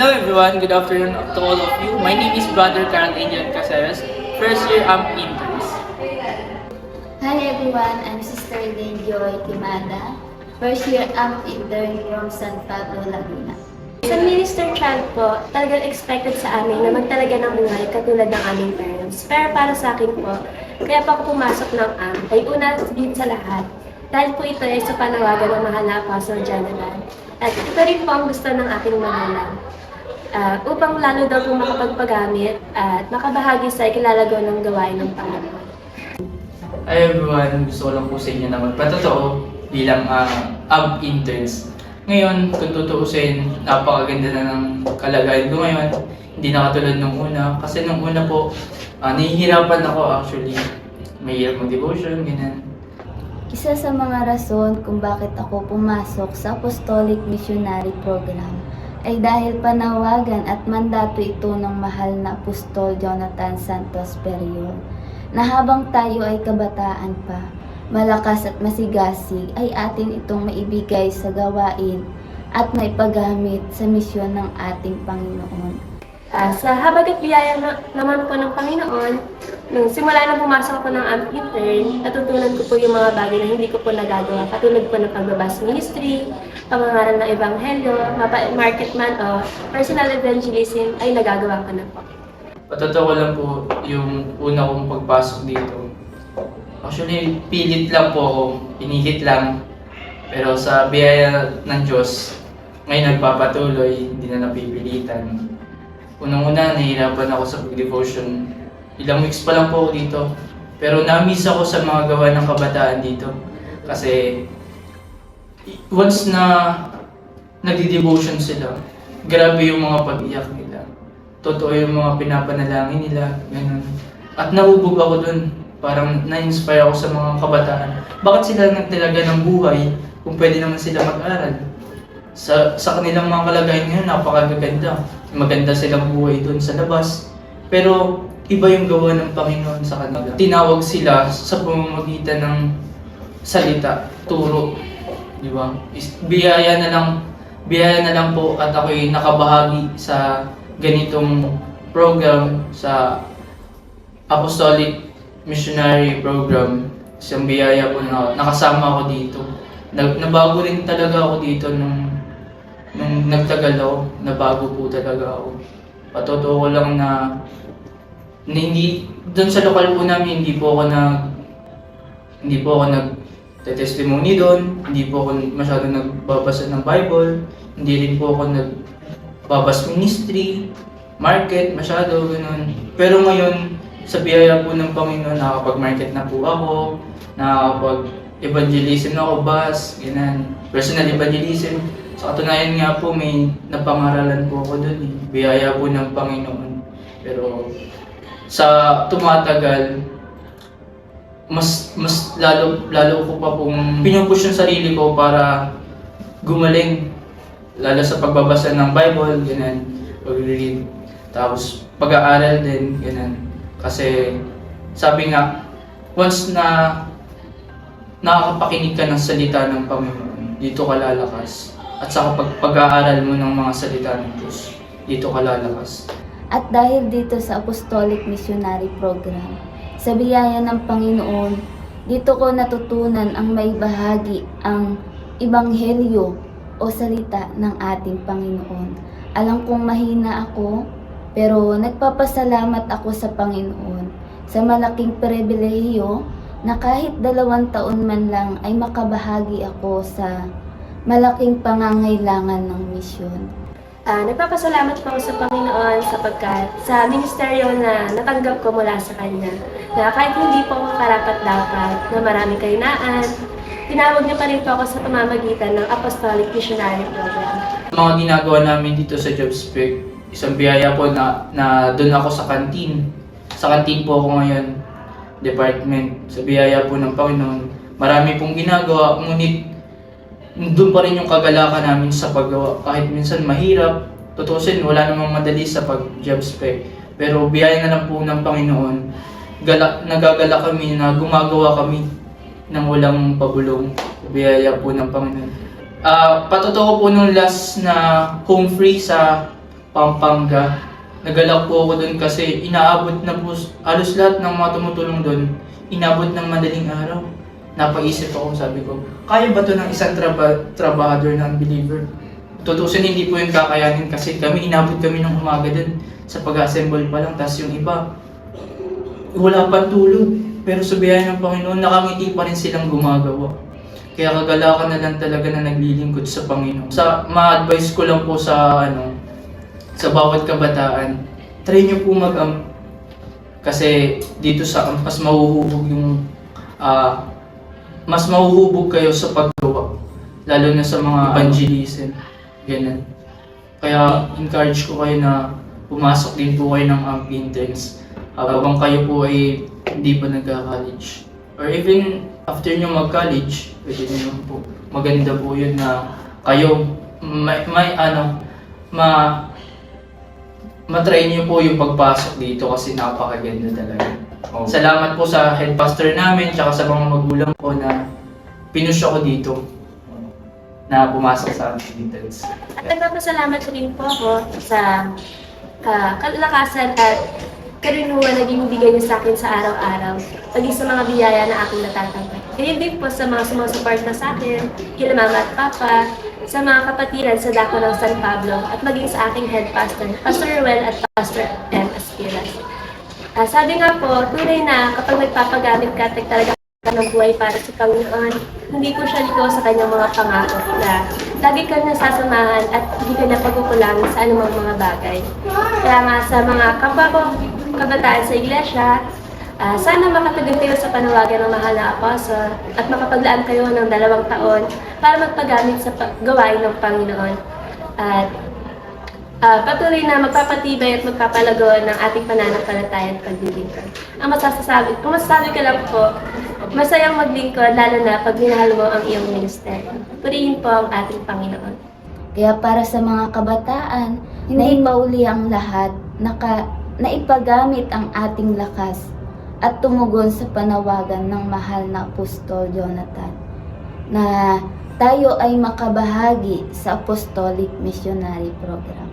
Hello everyone, good afternoon to all of you. My name is Brother Carl Angel Caceres, first year interns. Hi everyone, I'm Sister Elaine Joy Timada, first year intern from San Pablo, Laguna. Sa minister child po, talagang expected sa amin na magtalaga ng buhay katulad ng aming parents. Pero para sa akin po, kaya pa ako pumasok ng ay una din sa lahat. Dahil po ito ay sa panawagan ng mahal na Apostle General. At ito rin po ang gusto ng aking magulang. Upang lalo daw po makapagpagamit at makabahagi sa ikilalagaw ng gawain ng Panginoon. Hi everyone, gusto ko lang po sa inyo na magpatotoo bilang interns. Ngayon, kung tutuusin, napakaganda na ng kalagayan ko ngayon. Hindi na katulad nung una. Kasi nung una po, nahihirapan ako actually. Mahirap mag-devotion, ganyan. Isa sa mga rason kung bakit ako pumasok sa Apostolic Missionary Program ay dahil panawagan at mandato ito ng mahal na Apostol Jonathan Santos Perio na habang tayo ay kabataan pa, malakas at masigasig ay atin itong maibigay sa gawain at maipagamit sa misyon ng ating Panginoon. Sa habag at biyaya naman po ng Panginoon, nung simula na pumasok ako ng intern, natutunan ko po yung mga bagay na hindi ko po nagagawa. Katulad po ng pagbabas ministry, pamangaral ng ebanghelyo, marketman o personal evangelism ay nagagawa ko na po. Patotoo ko lang po yung una kong pagpasok dito. Actually, pilit lang po ako, pinilit lang. Pero sa biyaya ng Diyos, ngayon nagpapatuloy, hindi na napipilitan. Unang-una, nahihirapan ako sa pag-devotion. Ilang weeks pa lang po ako dito. Pero na-miss ako sa mga gawa ng kabataan dito. Kasi once na nagdi-devotion sila, grabe yung mga pag-iyak nila. Totoo yung mga pinapanalangin nila, ganun. At nahubog ako dun. Parang na-inspire ako sa mga kabataan. Bakit sila nagtalaga ng buhay kung pwede naman sila mag-aral? Sa kanilang mga kalagayan ngayon, napakaganda. Maganda silang buhay doon sa labas. Pero iba yung gawa ng Panginoon sa kanila. Tinawag sila sa pamamagitan ng salita, turo. Di ba? Biyaya na lang po at ako'y nakabahagi sa ganitong program sa Apostolic Missionary Program. Isang biyaya po na nakasama ako dito. Nabago rin talaga ako dito nung nagtagal ako, nabago po talaga ako. Patotoo ko lang na hindi, doon sa lokal po namin, hindi po ako nag-testimony doon, hindi po ako masyado nagbabasa ng Bible, hindi rin po ako nagbabas ministry, market, masyado, ganun. Pero ngayon, sa biyaya po ng Panginoon, nakakapag-market na po ako, nakakapag-evangelism na ako, bus, ganun, personal evangelism. Sa katunayan nga po, may napangaralan po ako doon. Biyaya po ng Panginoon. Pero sa tumatagal, mas lalo ko pa pong pinupush yung sarili ko para gumaling. Lalo sa pagbabasa ng Bible, ganun, pag-read. Tapos pag-aaral din, ganun. Kasi sabi nga, once na nakakapakinig ka ng salita ng Panginoon, dito ka lalakas. At sa pag-aaral mo ng mga salita ng Diyos, dito ka lalakas. At dahil dito sa Apostolic Missionary Program, sa biyaya ng Panginoon, dito ko natutunan ang maibahagi ang ebanghelyo o salita ng ating Panginoon. Alam kong mahina ako, pero nagpapasalamat ako sa Panginoon sa malaking pribilehiyo na kahit 2 taon man lang ay makabahagi ako sa malaking pangangailangan ng misyon. Nagpapasalamat po ako sa Panginoon sapagkat sa ministeryo na natanggap ko mula sa Kanya, na kahit hindi po ako karapat-dapat na maraming kahinaan, tinawag niyo pa rin po ako sa pamamagitan ng Apostolic Missionary Program. Mga ginagawa namin dito sa JobSpec, isang biyaya po na doon ako sa kantin. Sa kantin po ako ngayon, department, sa biyaya po ng Panginoon. Marami pong ginagawa, ngunit doon pa rin yung kagalakan namin sa paggawa. Kahit minsan mahirap, tutusin, wala namang madali sa pag-job spec. Pero biyaya na lang po ng Panginoon. Nagagala kami na gumagawa kami ng walang pabulong. Biyaya po ng Panginoon. Patotoo po nung last na home free sa Pampanga. Nagalak po ako doon kasi inaabot na po, halos lahat ng mga tumutulong doon, inabot ng madaling araw. Napaisip ako, sabi ko, kaya ba to ng isang trabahador na unbeliever? Tutusin hindi po yung kakayanin kasi inabot kami ng umaga doon sa pag-assemble pa lang, tapos yung iba, wala pang tulog. Pero sa biyaya ng Panginoon, nakangiti pa rin silang gumagawa. Kaya kagalakan na lang talaga na naglilingkod sa Panginoon. Sa ma-advise ko lang po sa sa bawat kabataan, try nyo po kasi dito sa mas mahuhubog yung mas mahuhubog kayo sa paggawa, lalo na sa mga evangelism, ganun. Kaya encourage ko kayo na pumasok din po kayo ng AMP interns habang kayo po ay hindi pa nagka-college, or even after nyo mag-college, pwede nyo po, maganda po yun na kayo matry niyo po yung pagpasok dito kasi napakaganda talaga. Oh. Salamat po sa head pastor namin tsaka sa mga magulang ko na pinush ako dito na pumasok sa interns. At nagpapasalamat rin po ako sa kalakasan at karinuan na binibigay niyo sa akin sa araw-araw, paging sa mga biyaya na aking natatanggap. Ganyan din po sa mga sumusuporta sa akin, kila mama at papa, sa mga kapatiran sa Dako ng San Pablo, at maging sa aking head pastor, Pastor Ruel at Pastor M. Aspiras. Sabi nga po, tunay na kapag nagpapagamit ka talaga ng buhay para sa Panginoon, hindi po siya liko sa kanyang mga pangako na lagi ka nasasamahan at hindi ka na pagkukulangin sa anumang mga bagay. Kaya nga sa mga kabataan sa iglesia, sana makatagad kayo sa panawagan ng mahal na apostol at makapaglaan kayo ng 2 taon para magpagamit sa gawain ng Panginoon. At patuloy na magpapatibay at magpapalago ng ating pananampalataya at paglilingkod. Ang masasabi ko lang po, masayang maglingkod lalo na pag minahal mo ang iyong ministeryo. Purihin po ang ating Panginoon. Kaya para sa mga kabataan, hindi pauli ang lahat, naipagamit ang ating lakas at tumugon sa panawagan ng mahal na Apostol Jonathan na tayo ay makabahagi sa Apostolic Missionary Program.